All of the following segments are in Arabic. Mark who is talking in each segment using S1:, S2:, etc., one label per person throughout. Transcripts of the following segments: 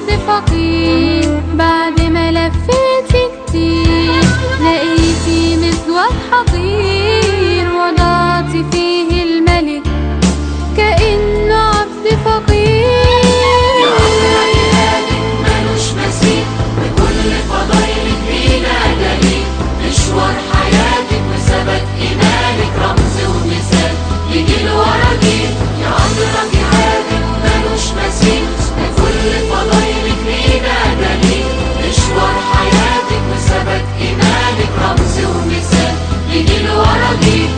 S1: عبد فقير بعد ما لفيت كتير، لقيتي مزود حقير وضعت فيه الملك كأنه عبد فقير.
S2: يا عمر إلهك ملوش مثيل، بكل فضايلك لينا دليل، مشوار حياتك وثبات إيمانك رمز ومثال لجيل ورا جيل. يا عمر إلهك ملوش مثيل، بكل فضايلك لينا دليل، مشوار حياتك وثبات إيمانك رمز ومثال لجيل ورا جيل.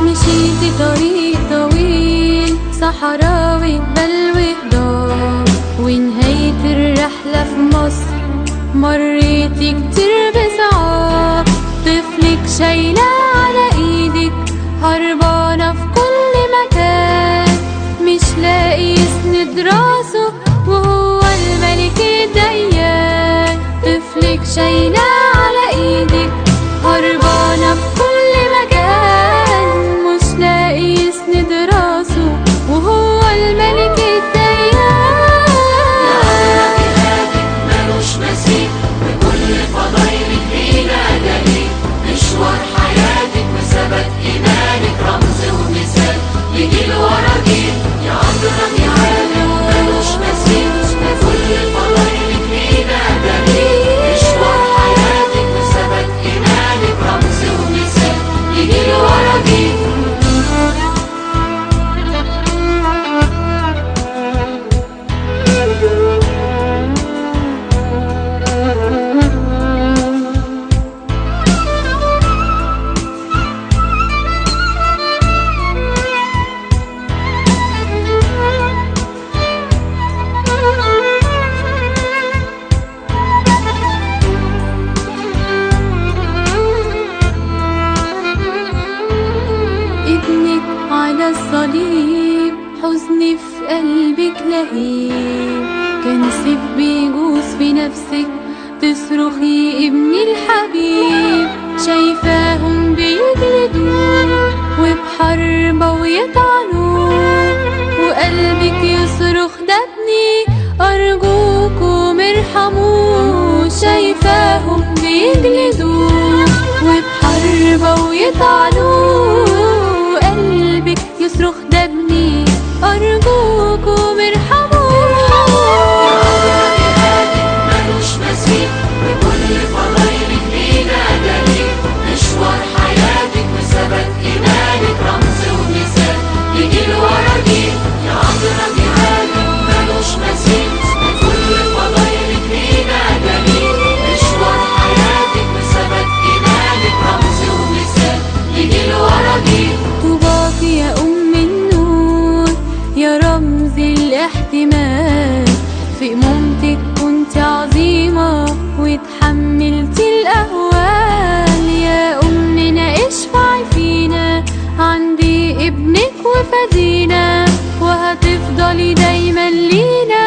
S1: مشيتي طريق طويل صحراوي جبال وهضاب، ونهاية الرحلة في مصر مريتي كتير بصعاب. طفلك شايلة على ايدك هربانة في كل مكان، مش لاقي يسند راسه وهو الملك الديان. طفلك شايلة على ايدك هربانة في كل مكان، مش لاقي يسند راسه وهو الملك الديان.
S2: يا عمر إلهك ملوش مثيل، بكل فضايلك لينا دليل، مشوار حياتك وثبات إيمانك رمز ومثال لجيل ورا جيل. يا عمر إلهك ملوش مثيل، بكل فضايلك لينا دليل، مشوار حياتك وثبات إيمانك رمز ومثال لجيل ورا جيل.
S1: ابنك على الصليب حزني في قلبك لهيب، كان سيف بيجوز في نفسك تصرخي ابني الحبيب. شايفاهم بيجلدوه وبحربة ويطعنوه، وقلبك يصرخ ده ابني أرجوكم ارحموه. شايفاهم بيجلدوه وبحربة ويطعنوه، قلبك يصرخ ده ابني أرجوكم ارحموه.
S2: يا عمر إلهك ملوش مثيل، بكل فضايلك لينا دليل، مشوار حياتك وثبات إيمانك رمز ومثال لجيل ورا جيل. يا عمر إلهك ملوش مثيل، بكل فضايلك لينا دليل، مشوار حياتك وثبات إيمانك رمز ومثال لجيل ورا جيل.
S1: طوباك يا أم النور يا رمز الاحتمال، في أمومتك كنت عظيمة واتحملتي الأهوال. يا أمنا اشفعي فينا عندي ابنك وفدينا، وهتفضلي دايما لينا